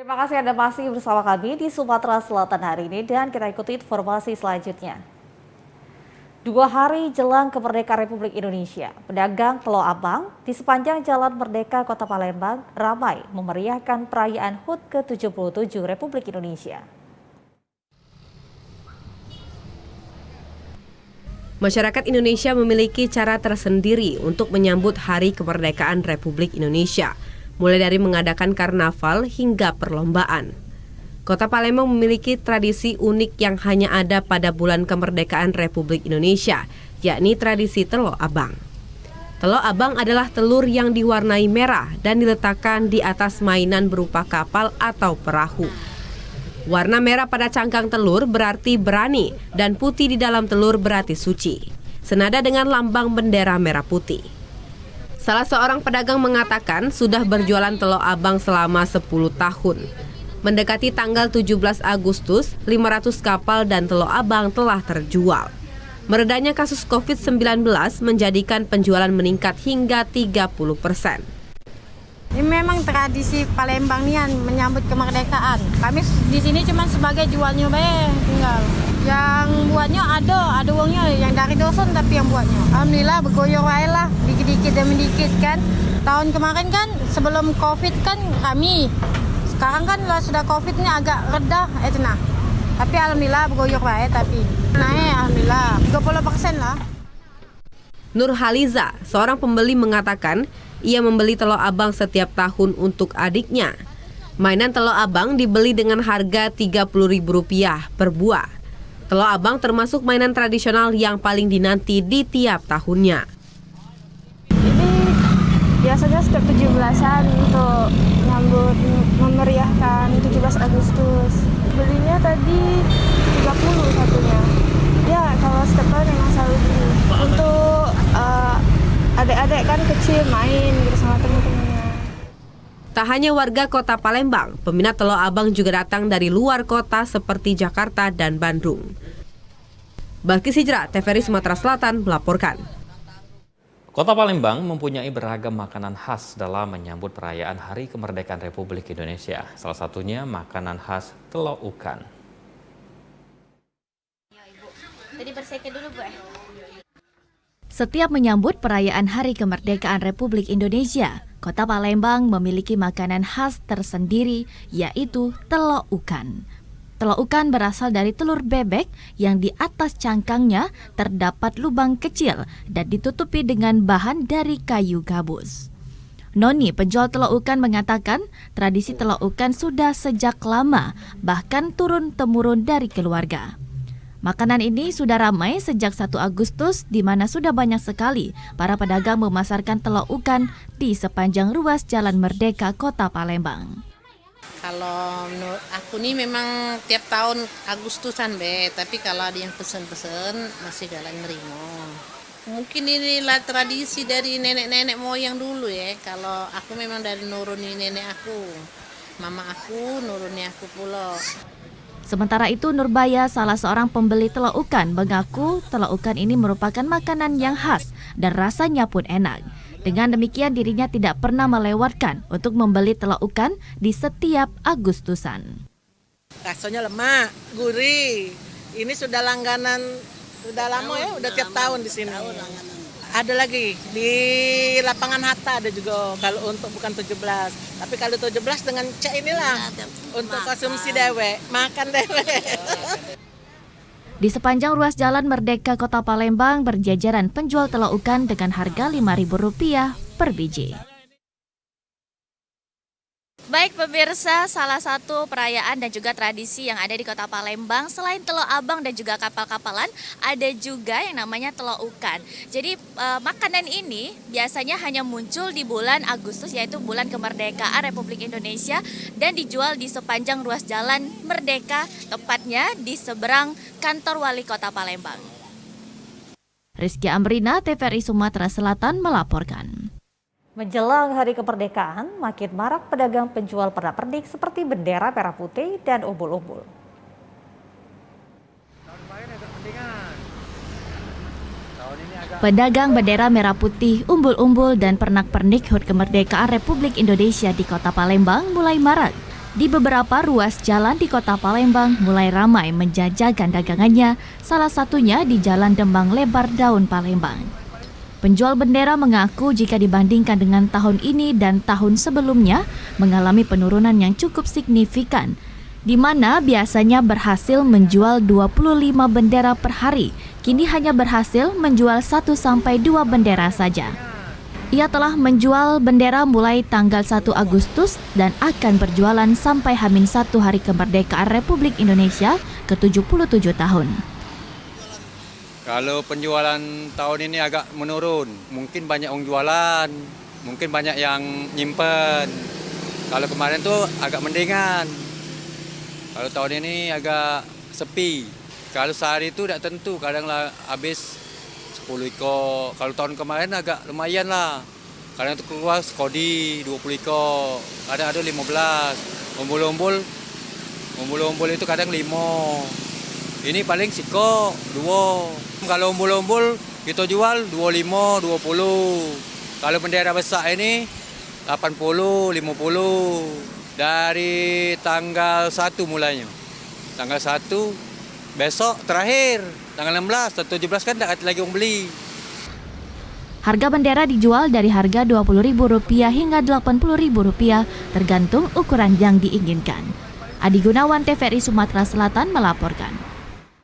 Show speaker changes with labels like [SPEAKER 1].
[SPEAKER 1] Terima kasih Anda masih bersama kami di Sumatera Selatan hari ini dan kita ikuti informasi selanjutnya. 2 hari jelang kemerdekaan Republik Indonesia, pedagang Telok Abang di sepanjang Jalan Merdeka Kota Palembang ramai memeriahkan perayaan HUT ke-77 Republik Indonesia.
[SPEAKER 2] Masyarakat Indonesia memiliki cara tersendiri untuk menyambut Hari Kemerdekaan Republik Indonesia, mulai dari mengadakan karnaval hingga perlombaan. Kota Palembang memiliki tradisi unik yang hanya ada pada bulan kemerdekaan Republik Indonesia, yakni tradisi Telok Abang. Telok Abang adalah telur yang diwarnai merah dan diletakkan di atas mainan berupa kapal atau perahu. Warna merah pada cangkang telur berarti berani dan putih di dalam telur berarti suci, senada dengan lambang bendera merah putih. Salah seorang pedagang mengatakan sudah berjualan Telok Abang selama 10 tahun. Mendekati tanggal 17 Agustus, 500 kapal dan Telok Abang telah terjual. Meredanya kasus COVID-19 menjadikan penjualan meningkat hingga 30%.
[SPEAKER 3] Ini memang tradisi Palembang nian menyambut kemerdekaan. Kami di sini cuma sebagai jualnya tinggal. Yang buatnya ada uangnya yang dari dosen tapi yang buatnya. Alhamdulillah bergoyor wae lah, dikit-dikit demi dikit kan. Tahun kemarin kan sebelum Covid kan kami. Sekarang kan sudah Covid ini agak reda nah. Tapi alhamdulillah bergoyor wae tapi naik alhamdulillah 30% lah.
[SPEAKER 2] Nur Haliza, seorang pembeli mengatakan ia membeli Telok Abang setiap tahun untuk adiknya. Mainan Telok Abang dibeli dengan harga Rp30.000 per buah. Telok Abang termasuk mainan tradisional yang paling dinanti di tiap tahunnya.
[SPEAKER 4] Ini biasanya setiap 17-an untuk menyambut memeriahkan 17 Agustus. Belinya tadi 30 satunya. Ya, kalau setiap tahun memang selalu beli. Untuk adik-adik kan kecil main gitu sama teman-temannya.
[SPEAKER 2] Tak hanya warga kota Palembang, peminat Telok Abang juga datang dari luar kota seperti Jakarta dan Bandung. Balkis Hijrah, TVRI Sumatera Selatan melaporkan.
[SPEAKER 5] Kota Palembang mempunyai beragam makanan khas dalam menyambut perayaan Hari Kemerdekaan Republik Indonesia. Salah satunya makanan khas Telok Ukan.
[SPEAKER 6] Tadi bersihkan dulu, Bu.
[SPEAKER 7] Setiap menyambut perayaan Hari Kemerdekaan Republik Indonesia, Kota Palembang memiliki makanan khas tersendiri, yaitu telok ukan. Telok ukan berasal dari telur bebek yang di atas cangkangnya terdapat lubang kecil dan ditutupi dengan bahan dari kayu gabus. Noni, penjual telok ukan, mengatakan tradisi telok ukan sudah sejak lama, bahkan turun-temurun dari keluarga. Makanan ini sudah ramai sejak 1 Agustus di mana sudah banyak sekali para pedagang memasarkan telok ukan di sepanjang ruas Jalan Merdeka Kota Palembang.
[SPEAKER 8] Kalau menurut aku nih memang tiap tahun Agustusan tapi kalau ada yang pesen-pesen masih galak nerimo. Mungkin inilah tradisi dari nenek-nenek moyang dulu ya. Kalau aku memang dari nuruni nenek aku, mama aku nuruni aku pula.
[SPEAKER 7] Sementara itu, Nurbaya, salah seorang pembeli telok ukan, mengaku telok ukan ini merupakan makanan yang khas dan rasanya pun enak. Dengan demikian, dirinya tidak pernah melewatkan untuk membeli telok ukan di setiap Agustusan.
[SPEAKER 9] Rasanya lemak, gurih. Ini sudah langganan, sudah lama ya, udah tiap tahun di sini. Ada lagi di lapangan Hatta ada juga kalau untuk bukan 17. Tapi kalau 17 dengan cek inilah untuk konsumsi dewek, makan dewek.
[SPEAKER 7] Di sepanjang ruas Jalan Merdeka Kota Palembang berjajaran penjual telok ukan dengan harga Rp5.000 per biji.
[SPEAKER 6] Baik pemirsa, salah satu perayaan dan juga tradisi yang ada di Kota Palembang selain Telok Abang dan juga kapal-kapalan, ada juga yang namanya telok ukan. Jadi makanan ini biasanya hanya muncul di bulan Agustus, yaitu bulan kemerdekaan Republik Indonesia, dan dijual di sepanjang ruas Jalan Merdeka, tepatnya di seberang kantor Wali Kota Palembang.
[SPEAKER 7] Rizky Amrina, TVRI Sumatera Selatan melaporkan.
[SPEAKER 1] Menjelang Hari Kemerdekaan, makin marak pedagang penjual pernak-pernik seperti bendera merah putih dan umbul-umbul.
[SPEAKER 7] Pedagang bendera merah putih, umbul-umbul dan pernak-pernik HUT Kemerdekaan Republik Indonesia di Kota Palembang mulai marak. Di beberapa ruas jalan di Kota Palembang mulai ramai menjajakan dagangannya, salah satunya di Jalan Demang Lebar Daun Palembang. Penjual bendera mengaku jika dibandingkan dengan tahun ini dan tahun sebelumnya mengalami penurunan yang cukup signifikan, di mana biasanya berhasil menjual 25 bendera per hari, kini hanya berhasil menjual 1-2 bendera saja. Ia telah menjual bendera mulai tanggal 1 Agustus dan akan berjualan sampai H-1 hari kemerdekaan Republik Indonesia ke-77 tahun.
[SPEAKER 10] Kalau penjualan tahun ini agak menurun, mungkin banyak yang jualan, mungkin banyak yang nyimpen. Kalau kemarin tuh agak mendingan. Kalau tahun ini agak sepi. Kalau sehari itu tidak tentu, kadang lah habis 10 ekor. Kalau tahun kemarin agak lumayan lah. Kadang itu keluar sekodi 20 ekor, kadang ada 15. Umbul-umbul itu kadang 5. Ini paling siko 2. Kalau umbul-umbul kita jual 25, 20. Kalau bendera besar ini 80, 50. Dari tanggal 1 mulainya. Tanggal 1 besok terakhir, tanggal 16 atau 17 kan tidak ada lagi yang beli.
[SPEAKER 7] Harga bendera dijual dari harga Rp20.000 hingga Rp80.000 tergantung ukuran yang diinginkan. Adi Gunawan, TVRI Sumatera Selatan melaporkan.